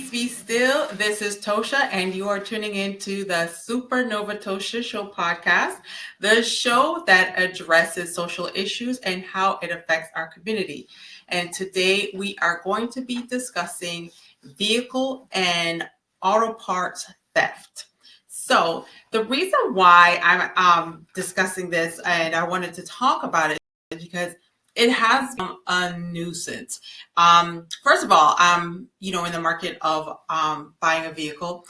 Peace be still. This is Tosha, and you are tuning into the Supernova Tosha Show podcast, the show that addresses social issues and how it affects our community. And today we are going to be discussing vehicle and auto parts theft. So the reason why I'm discussing this and I wanted to talk about it is because it has become a nuisance. First of all, I'm, in the market of buying a vehicle.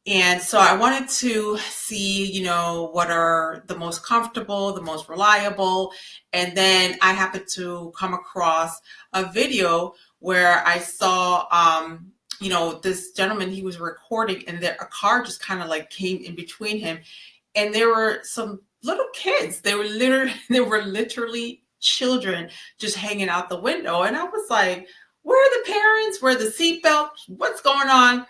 And so I wanted to see, what are the most comfortable, the most reliable. And then I happened to come across a video where I saw, this gentleman, he was recording and a car just kind of like came in between him. And there were some little kids. They were literally children just hanging out the window. And I was like, where are the parents? Where are the seatbelts? What's going on?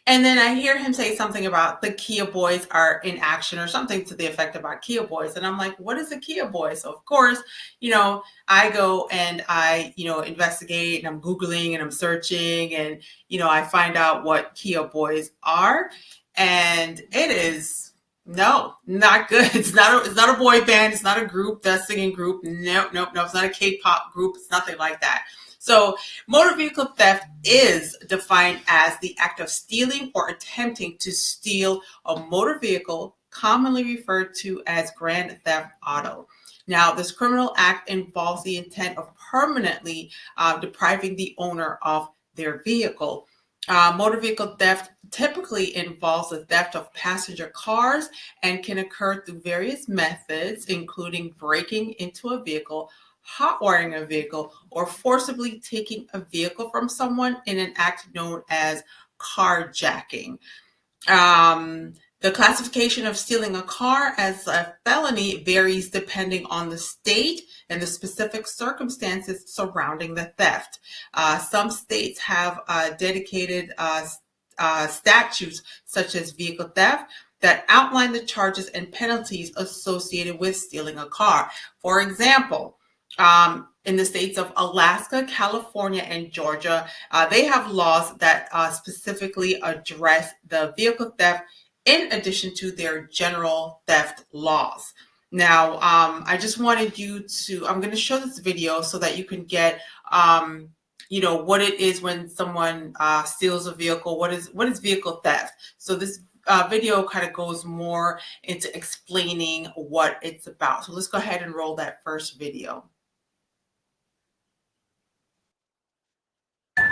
And then I hear him say something about the Kia Boys are in action or something to the effect about Kia Boys. And I'm like, what is a Kia Boy? So of course, I go and I, investigate and I'm Googling and I'm searching and, I find out what Kia Boys are. And it is no, not good. It's not a boy band. It's not a group, the singing group. No. It's not a K-pop group. It's nothing like that. So motor vehicle theft is defined as the act of stealing or attempting to steal a motor vehicle, commonly referred to as grand theft auto. Now, this criminal act involves the intent of permanently depriving the owner of their vehicle. Motor vehicle theft typically involves the theft of passenger cars and can occur through various methods, including breaking into a vehicle, hotwiring a vehicle, or forcibly taking a vehicle from someone in an act known as carjacking. The classification of stealing a car as a felony varies depending on the state and the specific circumstances surrounding the theft. Some states have dedicated statutes, such as vehicle theft, that outline the charges and penalties associated with stealing a car. For example, in the states of Alaska, California, and Georgia, they have laws that specifically address the vehicle theft in addition to their general theft laws. Now, I just wanted I'm going to show this video so that you can get, what it is when someone steals a vehicle. What is vehicle theft? So this video kind of goes more into explaining what it's about. So let's go ahead and roll that first video.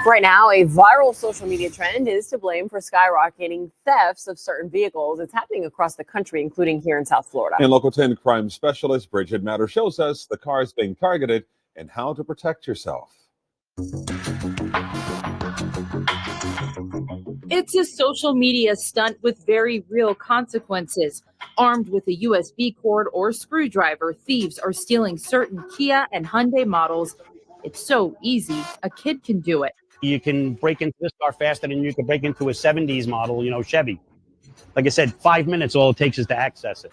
Right now, a viral social media trend is to blame for skyrocketing thefts of certain vehicles. It's happening across the country, including here in South Florida. And Local 10 crime specialist Bridget Matter shows us the cars being targeted and how to protect yourself. It's a social media stunt with very real consequences. Armed with a USB cord or screwdriver, thieves are stealing certain Kia and Hyundai models. It's so easy, a kid can do it. You can break into this car faster than you could break into a 70s model, Chevy. Like I said, 5 minutes, all it takes is to access it.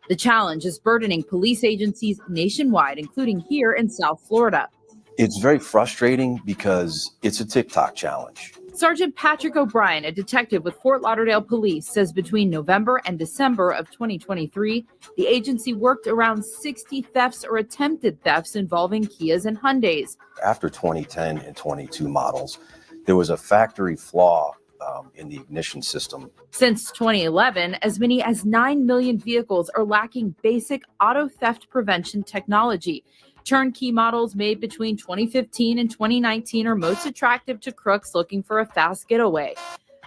The challenge is burdening police agencies nationwide, including here in South Florida. It's very frustrating because it's a TikTok challenge. Sergeant Patrick O'Brien, a detective with Fort Lauderdale Police, says between November and December of 2023, the agency worked around 60 thefts or attempted thefts involving Kias and Hyundais. After 2010 and 22 models, there was a factory flaw in the ignition system. Since 2011, as many as 9 million vehicles are lacking basic auto theft prevention technology. Turnkey models made between 2015 and 2019 are most attractive to crooks looking for a fast getaway.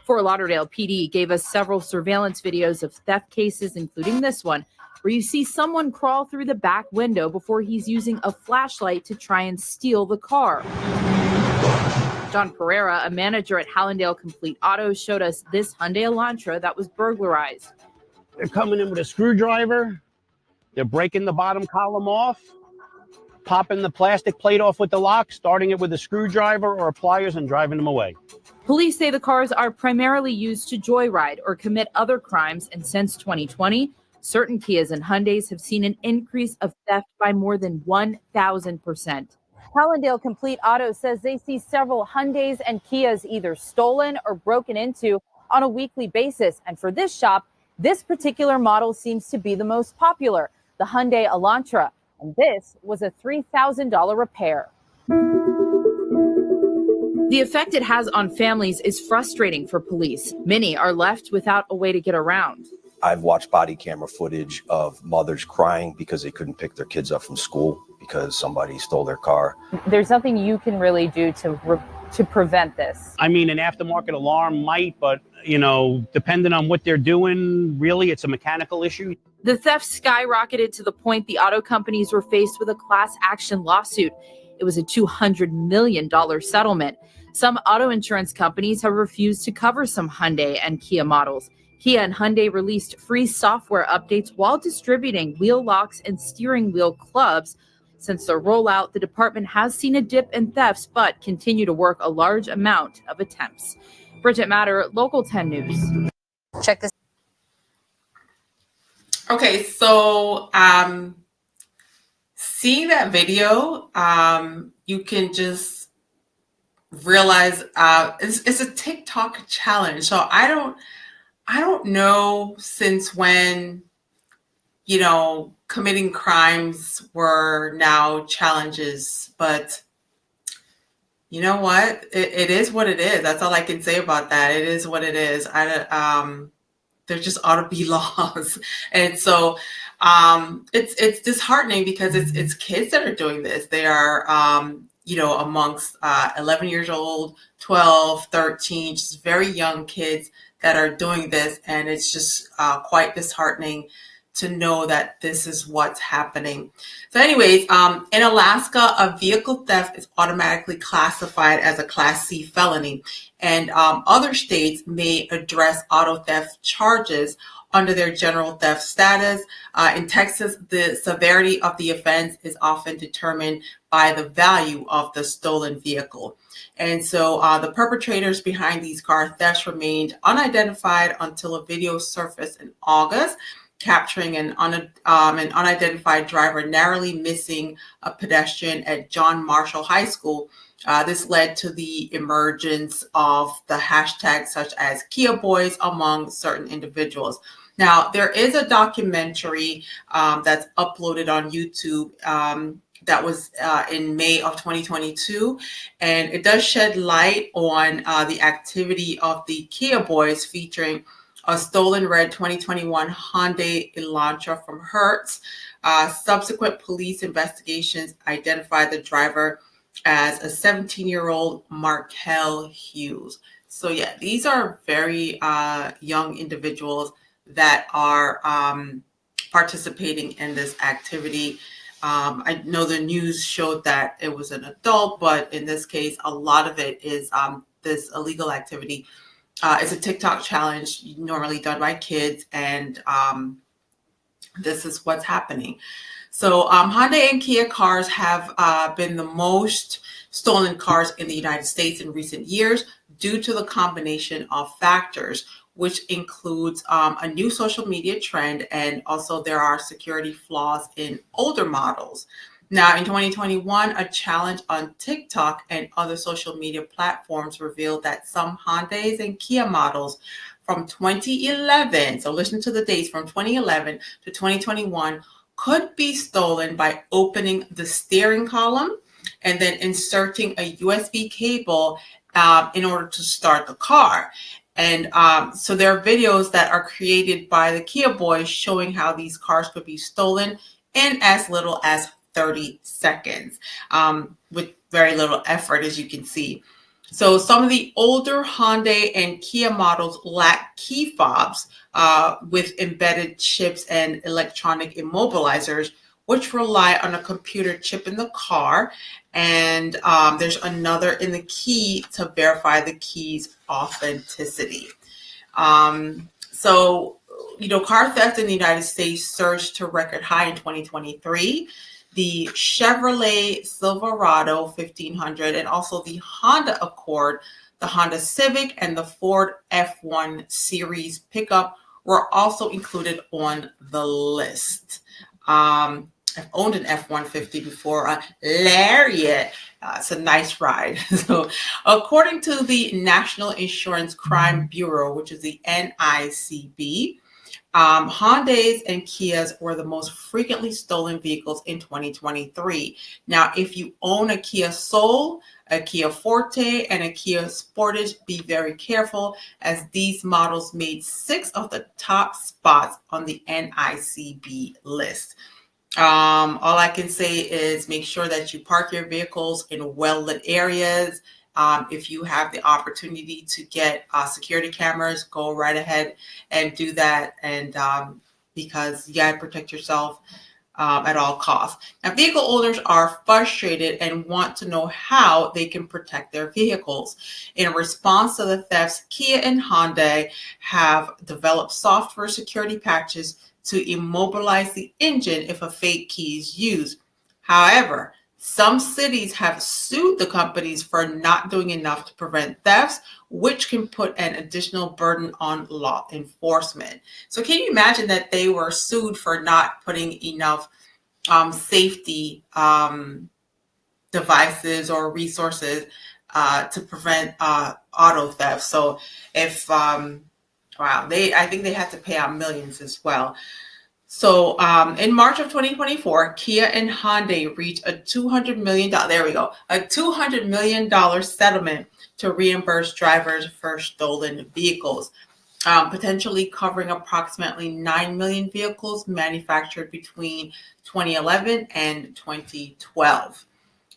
Fort Lauderdale PD gave us several surveillance videos of theft cases, including this one, where you see someone crawl through the back window before he's using a flashlight to try and steal the car. John Pereira, a manager at Hallandale Complete Auto, showed us this Hyundai Elantra that was burglarized. They're coming in with a screwdriver. They're breaking the bottom column off, popping the plastic plate off with the lock, starting it with a screwdriver or pliers and driving them away. Police say the cars are primarily used to joyride or commit other crimes, and since 2020, certain Kias and Hyundais have seen an increase of theft by more than 1,000%. Hallandale Complete Auto says they see several Hyundais and Kias either stolen or broken into on a weekly basis. And for this shop, this particular model seems to be the most popular, the Hyundai Elantra. And this was a $3,000 repair. The effect it has on families is frustrating for police. Many are left without a way to get around. I've watched body camera footage of mothers crying because they couldn't pick their kids up from school because somebody stole their car. There's nothing you can really do to prevent this. I mean, an aftermarket alarm might, but, you know, depending on what they're doing, really, it's a mechanical issue. The theft skyrocketed to the point the auto companies were faced with a class action lawsuit. It was a $200 million settlement. Some auto insurance companies have refused to cover some Hyundai and Kia models. Kia and Hyundai released free software updates while distributing wheel locks and steering wheel clubs. Since their rollout, the department has seen a dip in thefts, but continue to work a large amount of attempts. Bridget Matter, Local 10 News. Check this. Okay, so seeing that video, you can just realize it's a TikTok challenge. So I don't know since when, you know, committing crimes were now challenges, but you know what? It is what it is. That's all I can say about that. It is what it is. There just ought to be laws. And so it's disheartening because it's kids that are doing this. They are, you know, amongst 11 years old, 12, 13, just very young kids that are doing this. And it's just quite disheartening to know that this is what's happening. So anyways, in Alaska, a vehicle theft is automatically classified as a Class C felony. And other states may address auto theft charges under their general theft status. In Texas, the severity of the offense is often determined by the value of the stolen vehicle. And so the perpetrators behind these car thefts remained unidentified until a video surfaced in August, capturing an unidentified driver narrowly missing a pedestrian at John Marshall High School. This led to the emergence of the hashtags such as Kia Boys among certain individuals. Now, there is a documentary that's uploaded on YouTube that was in May of 2022, and it does shed light on the activity of the Kia Boys, featuring a stolen red 2021 Hyundai Elantra from Hertz. Subsequent police investigations identified the driver as a 17-year-old Markel Hughes. So yeah, these are very young individuals that are participating in this activity. I know the news showed that it was an adult, but in this case, a lot of it is this illegal activity. It's a TikTok challenge normally done by kids, and this is what's happening. So Hyundai and Kia cars have been the most stolen cars in the United States in recent years due to the combination of factors, which includes a new social media trend, and also there are security flaws in older models. Now, in 2021, a challenge on TikTok and other social media platforms revealed that some Hyundais and Kia models from 2011, so listen to the dates, from 2011 to 2021, could be stolen by opening the steering column and then inserting a USB cable in order to start the car. And so there are videos that are created by the Kia Boys showing how these cars could be stolen in as little as 30 seconds with very little effort, as you can see. So some of the older Hyundai and Kia models lack key fobs with embedded chips and electronic immobilizers, which rely on a computer chip in the car. And there's another in the key to verify the key's authenticity. So, you know, car theft in the United States surged to record high in 2023. The Chevrolet Silverado 1500 and also the Honda Accord, the Honda Civic, and the Ford F1 series pickup were also included on the list. I've owned an F-150 before, Lariat. It's a nice ride. So, according to the National Insurance Crime Bureau, which is the NICB, Hyundais and Kias were the most frequently stolen vehicles in 2023. Now, if you own a Kia Soul, a Kia Forte, and a Kia Sportage, be very careful, as these models made 6 of the top spots on the NICB list. All I can say is make sure that you park your vehicles in well-lit areas. If you have the opportunity to get security cameras, go right ahead and do that. And because you got to protect yourself at all costs. Now, vehicle owners are frustrated and want to know how they can protect their vehicles. In response to the thefts, Kia and Hyundai have developed software security patches to immobilize the engine if a fake key is used. However, some cities have sued the companies for not doing enough to prevent thefts, which can put an additional burden on law enforcement. So can you imagine that they were sued for not putting enough safety devices or resources to prevent auto theft? So if, I think they had to pay out millions as well. So in March of 2024, Kia and Hyundai reached a $200 million, a $200 million settlement to reimburse drivers for stolen vehicles, potentially covering approximately 9 million vehicles manufactured between 2011 and 2012.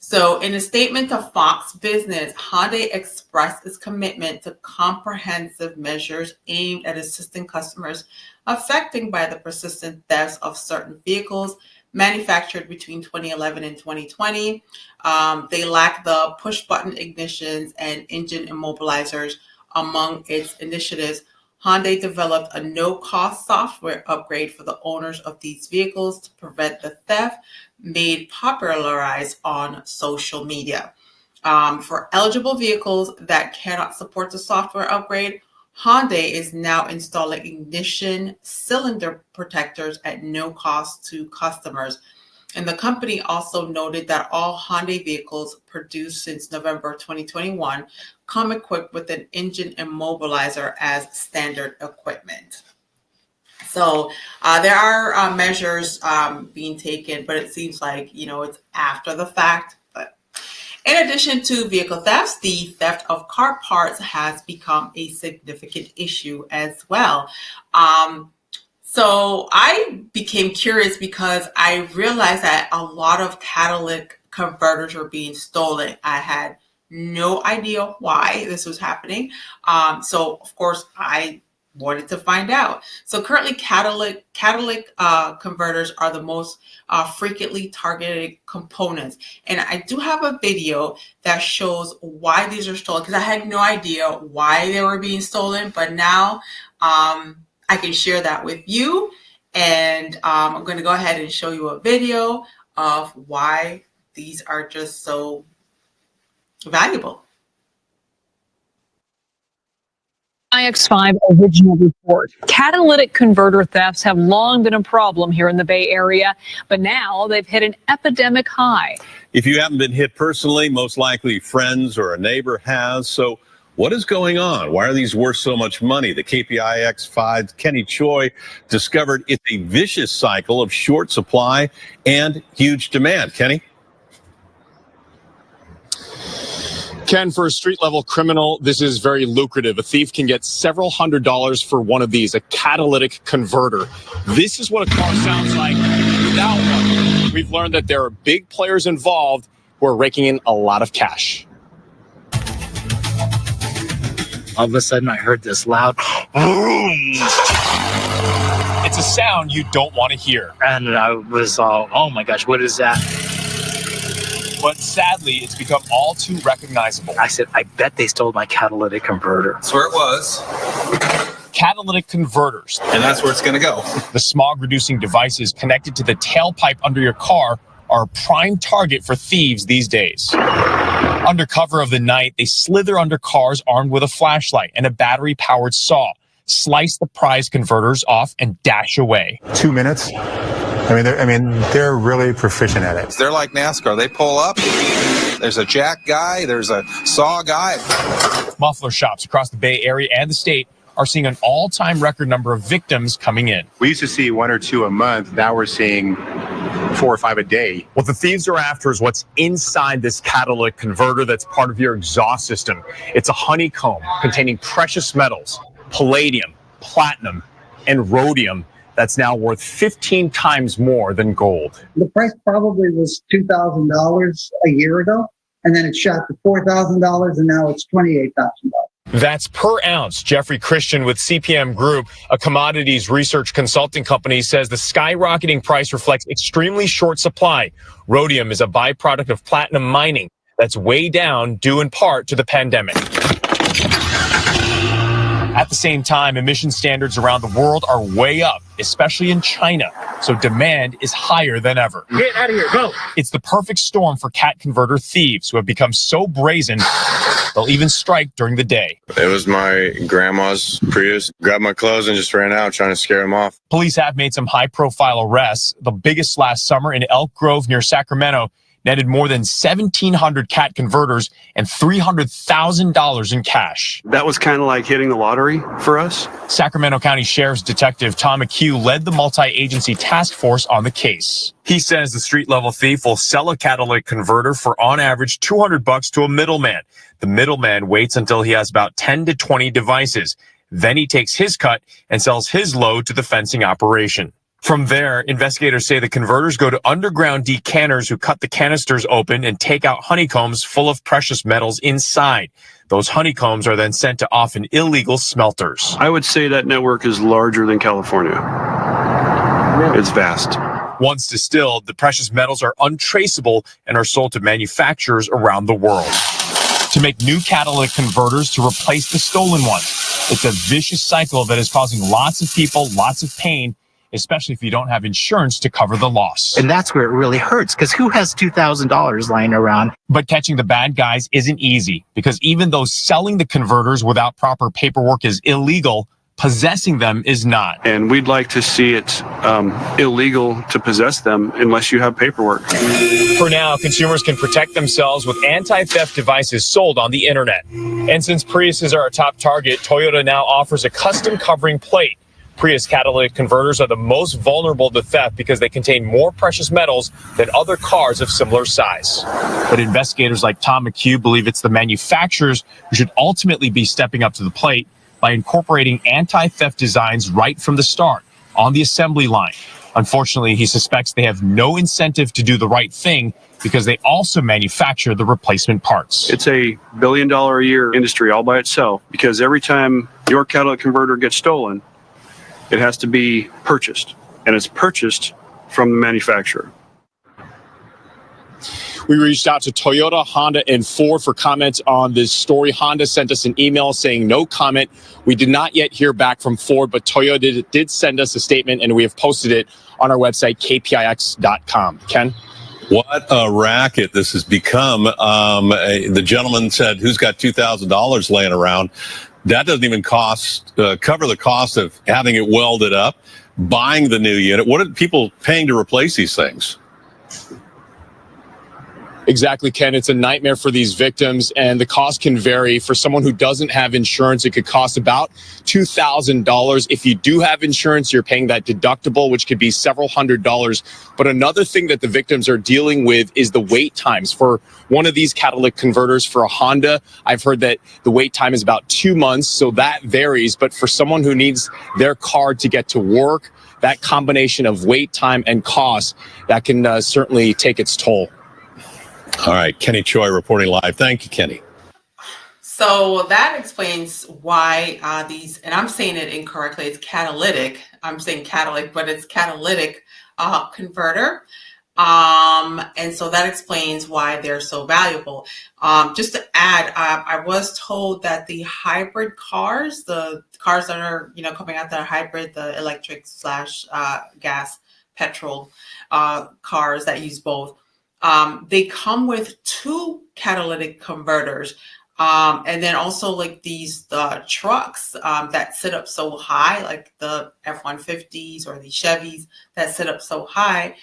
So in a statement to Fox Business, Hyundai expressed its commitment to comprehensive measures aimed at assisting customers affected by the persistent thefts of certain vehicles manufactured between 2011 and 2020. They lack the push-button ignitions and engine immobilizers among its initiatives. Hyundai developed a no-cost software upgrade for the owners of these vehicles to prevent the theft, made popularized on social media. For eligible vehicles that cannot support the software upgrade, Hyundai is now installing ignition cylinder protectors at no cost to customers. And the company also noted that all Hyundai vehicles produced since November 2021 come equipped with an engine immobilizer as standard equipment. So there are measures being taken, but it seems like, it's after the fact. But in addition to vehicle thefts, the theft of car parts has become a significant issue as well. So I became curious because I realized that a lot of catalytic converters were being stolen. I had no idea why this was happening. So of course I wanted to find out. So currently catalytic converters are the most frequently targeted components. And I do have a video that shows why these are stolen, because I had no idea why they were being stolen, but now I can share that with you. And I'm going to go ahead and show you a video of why these are just so valuable. IX5 original report. Catalytic converter thefts have long been a problem here in the Bay Area, but now they've hit an epidemic high. If you haven't been hit personally, most likely friends or a neighbor has. So what is going on? Why are these worth so much money? The KPIX5's Kenny Choi discovered it's a vicious cycle of short supply and huge demand. Kenny? Ken, for a street-level criminal, this is very lucrative. A thief can get several $100s for one of these, a catalytic converter. This is what a car sounds like without one. We've learned that there are big players involved who are raking in a lot of cash. All of a sudden, I heard this loud It's a sound you don't want to hear. and I was all, oh my gosh, what is that? But sadly, it's become all too recognizable. I said, I bet they stole my catalytic converter. That's where it was, Catalytic converters. and that's where it's going to go. The smog-reducing devices connected to the tailpipe under your car are a prime target for thieves these days. Under cover of the night, they slither under cars armed with a flashlight and a battery-powered saw, slice the prize converters off, and dash away. 2 minutes, They're really proficient at it. They're like NASCAR. They pull up. There's a jack guy. There's a saw guy. Muffler shops across the Bay Area and the state are seeing an all-time record number of victims coming in. We used to see 1 or 2 a month. Now we're seeing 4 or 5 a day. What the thieves are after is what's inside this catalytic converter that's part of your exhaust system. It's a honeycomb containing precious metals, palladium, platinum, and rhodium that's now worth 15 times more than gold. The price probably was $2,000 a year ago, and then it shot to $4,000, and now it's $28,000. That's per ounce. Jeffrey Christian with CPM Group, a commodities research consulting company, says the skyrocketing price reflects extremely short supply. Rhodium is a byproduct of platinum mining that's way down due in part to the pandemic. At the same time, emission standards around the world are way up, especially in China. So demand is higher than ever. Get out of here, go. It's the perfect storm for cat converter thieves who have become so brazen, they'll even strike during the day. It was my grandma's Prius. Grabbed my clothes and just ran out trying to scare them off. Police have made some high-profile arrests. The biggest last summer in Elk Grove near Sacramento netted more than 1,700 cat converters and $300,000 in cash. That was kind of like hitting the lottery for us. Sacramento County Sheriff's Detective Tom McHugh led the multi-agency task force on the case. He says the street-level thief will sell a catalytic converter for, on average, $200 to a middleman. The middleman waits until he has about 10 to 20 devices. Then he takes his cut and sells his load to the fencing operation. From there, investigators say the converters go to underground decanters who cut the canisters open and take out honeycombs full of precious metals inside. Those honeycombs are then sent to often illegal smelters. I would say that network is larger than California. It's vast. Once distilled, the precious metals are untraceable and are sold to manufacturers around the world to make new catalytic converters to replace the stolen ones. It's a vicious cycle that is causing lots of people lots of pain, especially if you don't have insurance to cover the loss. And that's where it really hurts, because who has $2,000 lying around? But catching the bad guys isn't easy, because even though selling the converters without proper paperwork is illegal, possessing them is not. And we'd like to see it illegal to possess them unless you have paperwork. For now, consumers can protect themselves with anti-theft devices sold on the internet. And since Priuses are a top target, Toyota now offers a custom covering plate. Prius catalytic converters are the most vulnerable to theft because they contain more precious metals than other cars of similar size. But investigators like Tom McHugh believe it's the manufacturers who should ultimately be stepping up to the plate by incorporating anti-theft designs right from the start on the assembly line. Unfortunately, he suspects they have no incentive to do the right thing because they also manufacture the replacement parts. It's a $1 billion a year industry all by itself, because every time your catalytic converter gets stolen, it has to be purchased, and it's purchased from the manufacturer. We reached out to Toyota, Honda, and Ford for comments on this story. Honda sent us an email saying no comment. We did not yet hear back from Ford, but Toyota did send us a statement, and we have posted it on our website, kpix.com. Ken? What a racket this has become. The gentleman said, who's got $2,000 laying around? That doesn't even cover the cost of having it welded up, buying the new unit. What are people paying to replace these things? Exactly, Ken. It's a nightmare for these victims, and the cost can vary. For someone who doesn't have insurance, it could cost about $2,000. If you do have insurance, you're paying that deductible, which could be several $100s. But another thing that the victims are dealing with is the wait times. For one of these catalytic converters for a Honda, I've heard that the wait time is about 2 months, so that varies. But for someone who needs their car to get to work, that combination of wait time and cost, that can certainly take its toll. All right, Kenny Choi reporting live. Thank you, Kenny. So that explains why these, and I'm saying it incorrectly, it's catalytic. I'm saying catalytic, but it's catalytic converter. And so that explains why they're so valuable. Just to add, I was told that the hybrid cars, the cars that are, coming out that are hybrid, the electric / gas, petrol cars that use both, they come with 2 catalytic converters. And then also like the trucks that sit up so high, like the F-150s or the Chevys that sit up so high,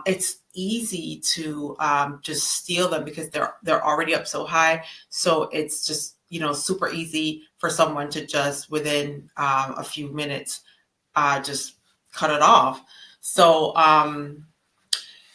it's easy to just steal them because they're already up so high. So it's just, you know, super easy for someone to just within a few minutes just cut it off. So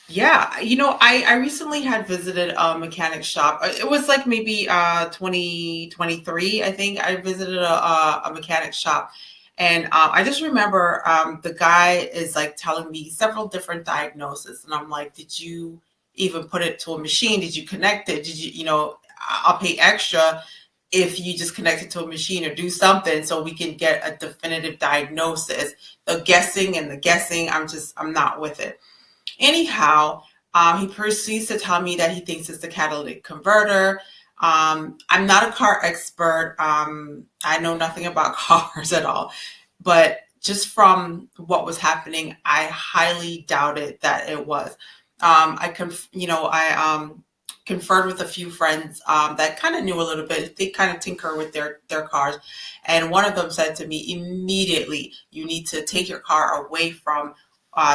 yeah, you know, I recently had visited a mechanic shop. It was like maybe 2023, I think. I visited a mechanic shop, and I just remember the guy is like telling me several different diagnoses, and I'm like, did you even put it to a machine? Did you connect it? Did you, you know, I'll pay extra if you just connect it to a machine or do something so we can get a definitive diagnosis. The guessing, I'm not with it. Anyhow, he proceeds to tell me that he thinks it's the catalytic converter. I'm not a car expert. I know nothing about cars at all, but just from what was happening, I highly doubted that it was. I conferred with a few friends that kind of knew a little bit. They kind of tinker with their cars. And one of them said to me, immediately, you need to take your car away from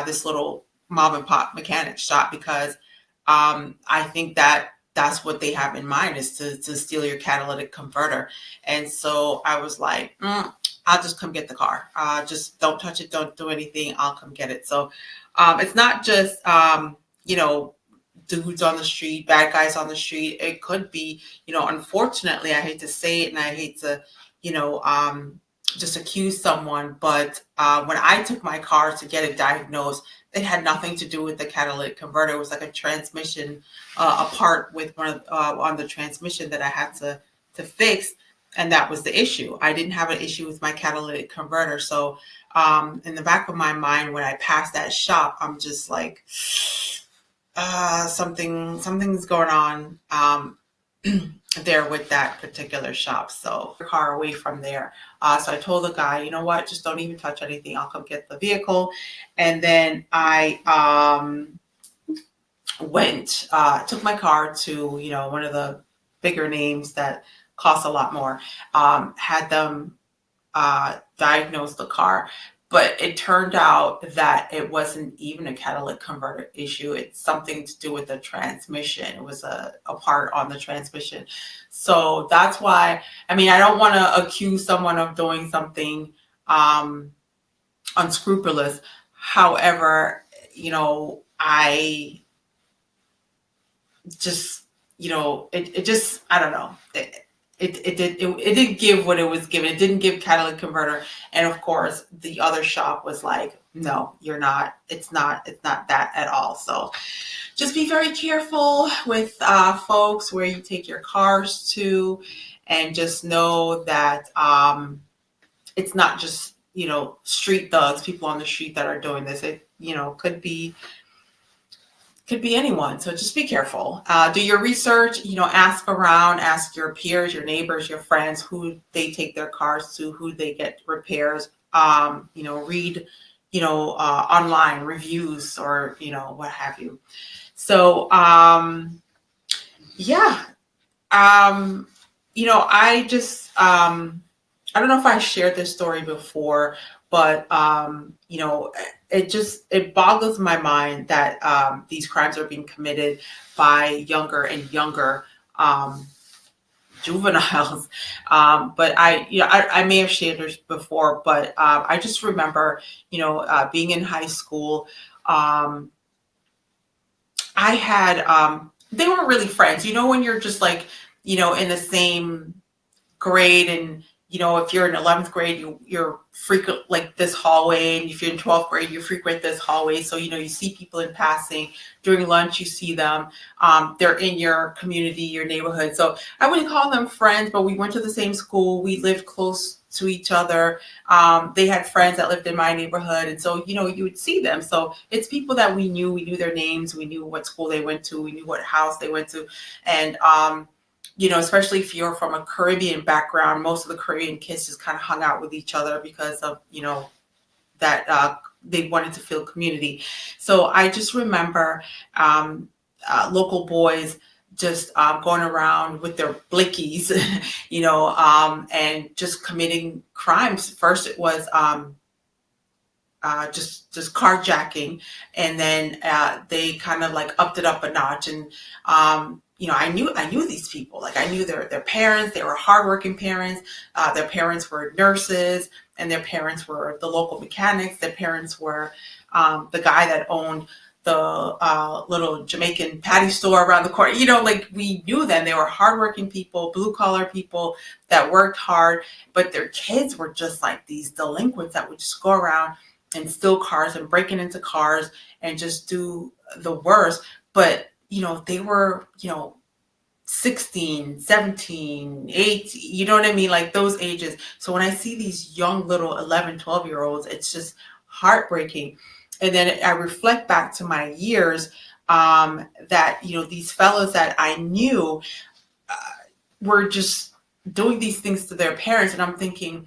this little mom and pop mechanic shop, because I think that that's what they have in mind, is to steal your catalytic converter. And so I was like, I'll just come get the car. Just don't touch it. Don't do anything. I'll come get it. So it's not just, you know, dudes on the street, bad guys on the street. It could be, you know, unfortunately, I hate to say it and I hate to, you know, just accuse someone, but when I took my car to get it diagnosed, it had nothing to do with the catalytic converter. It was like a transmission, a part with one on the transmission that I had to fix, and that was the issue. I didn't have an issue with my catalytic converter. So in the back of my mind, when I passed that shop, I'm just like, something's going on there with that particular shop. So the car away from there. So I told the guy, you know what, just don't even touch anything. I'll come get the vehicle. And then I took my car to, you know, one of the bigger names that costs a lot more, had them diagnose the car. But it turned out that it wasn't even a catalytic converter issue. It's something to do with the transmission. It was a part on the transmission. So that's why, I mean, I don't want to accuse someone of doing something unscrupulous. However, you know, I just, you know, it just, I don't know. It didn't give what it was given. It didn't give catalytic converter. And of course, the other shop was like, no, you're not. It's not that at all. So just be very careful with folks where you take your cars to, and just know that it's not just, you know, street thugs, people on the street that are doing this. It, you know, could be anyone. So just be careful. Do your research, you know, ask around, ask your peers, your neighbors, your friends, who they take their cars to, who they get repairs. You know, read, you know, online reviews or, you know, what have you. So, yeah. You know, I just, I don't know if I shared this story before, but, you know, it boggles my mind that these crimes are being committed by younger and younger juveniles. But I may have shared this before, but I just remember, you know, being in high school, I had, they weren't really friends, you know, when you're just like, you know, in the same grade, and you know, if you're in 11th grade, you're frequent like this hallway, and if you're in 12th grade, you frequent this hallway. So, you know, you see people in passing during lunch, you see them, they're in your community, your neighborhood. So I wouldn't call them friends, but we went to the same school. We lived close to each other. They had friends that lived in my neighborhood. And so, you know, you would see them. So it's people that we knew their names. We knew what school they went to. We knew what house they went to. And, you know, especially if you're from a Caribbean background, most of the Caribbean kids just kind of hung out with each other because of, you know, that they wanted to feel community. So I just remember local boys just going around with their blickies, and just committing crimes. First, it was just carjacking, and then they kind of like upped it up a notch. And I knew these people. Like, I knew their parents. They were hardworking parents. Their parents were nurses, and their parents were the local mechanics. Their parents were the guy that owned the little Jamaican patty store around the corner. Like, we knew them. They were hardworking people, blue collar people that worked hard, but their kids were just like these delinquents that would just go around and steal cars and breaking into cars and just do the worst. But, they were, 16, 17, 18, you know what I mean? Like, those ages. So when I see these young little 11, 12-year-olds, it's just heartbreaking. And then I reflect back to my years that, these fellows that I knew were just doing these things to their parents. And I'm thinking,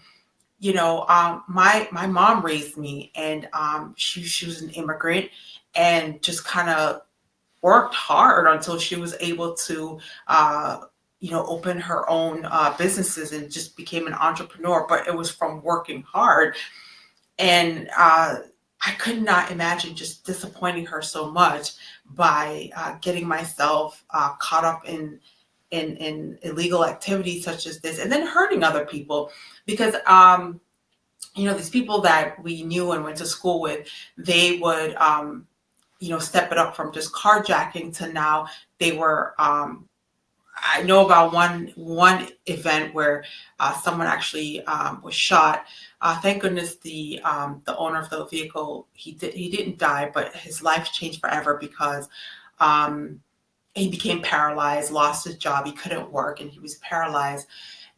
my mom raised me, and she was an immigrant and just kind of worked hard until she was able to, open her own businesses and just became an entrepreneur. But it was from working hard. And I could not imagine just disappointing her so much by getting myself caught up in illegal activities such as this, and then hurting other people. Because these people that we knew and went to school with, they would step it up from just carjacking to now they were. I know about one event where someone actually was shot. Thank goodness the owner of the vehicle, he didn't die, but his life changed forever because he became paralyzed, lost his job, he couldn't work, and he was paralyzed.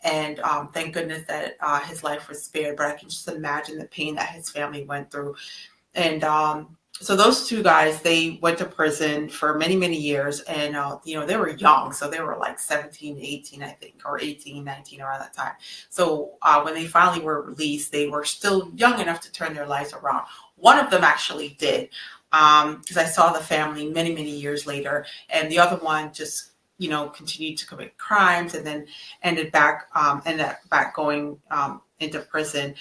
And thank goodness that his life was spared. But I can just imagine the pain that his family went through. And so those two guys, they went to prison for many, many years. And, they were young. So they were like 17, 18, I think, or 18, 19 around that time. So when they finally were released, they were still young enough to turn their lives around. One of them actually did, because I saw the family many, many years later. And the other one just, continued to commit crimes and then ended back going into prison.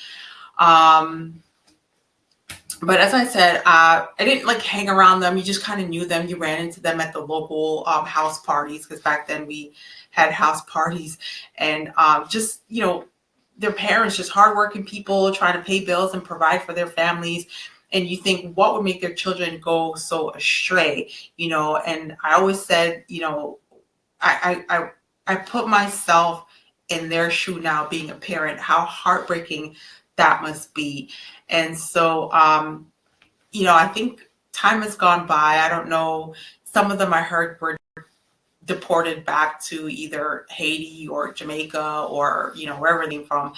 But as I said, I didn't like hang around them. You just kind of knew them. You ran into them at the local house parties, because back then we had house parties, and just, their parents, just hardworking people trying to pay bills and provide for their families. And you think, what would make their children go so astray? And I always said, I put myself in their shoe now, being a parent, how heartbreaking that must be. And so, I think time has gone by. I don't know. Some of them I heard were deported back to either Haiti or Jamaica or, wherever they came from.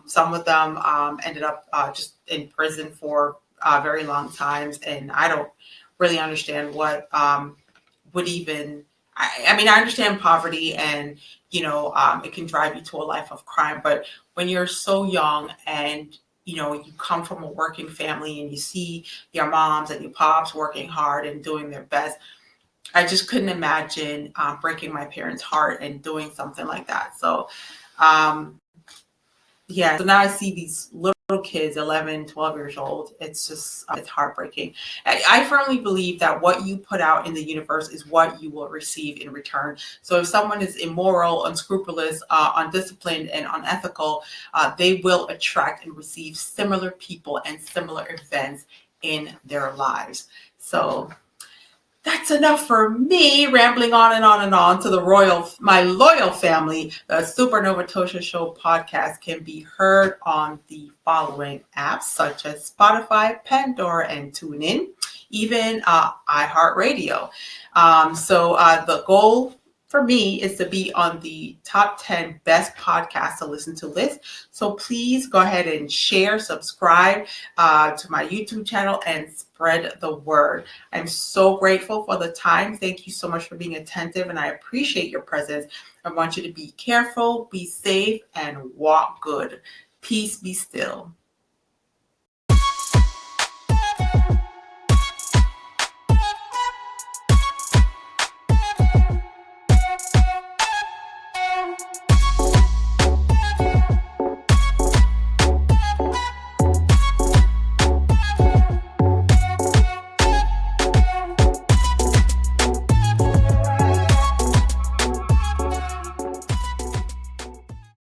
Some of them ended up just in prison for very long times. And I don't really understand what would even, I understand poverty and, it can drive you to a life of crime. But when you're so young and, you come from a working family and you see your moms and your pops working hard and doing their best, I just couldn't imagine breaking my parents' heart and doing something like that. So, so now I see these little kids, 11, 12 years old. It's just, it's heartbreaking. I firmly believe that what you put out in the universe is what you will receive in return. So if someone is immoral, unscrupulous, undisciplined, and unethical, they will attract and receive similar people and similar events in their lives. So that's enough for me rambling on and on and on to my loyal family. The Supernova Tosha Show podcast can be heard on the following apps, such as Spotify, Pandora, and TuneIn, even iHeartRadio. So the goal for me is to be on the top 10 best podcasts to listen to list. So please go ahead and share, subscribe to my YouTube channel, and spread the word. I'm so grateful for the time. Thank you so much for being attentive, and I appreciate your presence. I want you to be careful, be safe, and walk good. Peace, be still.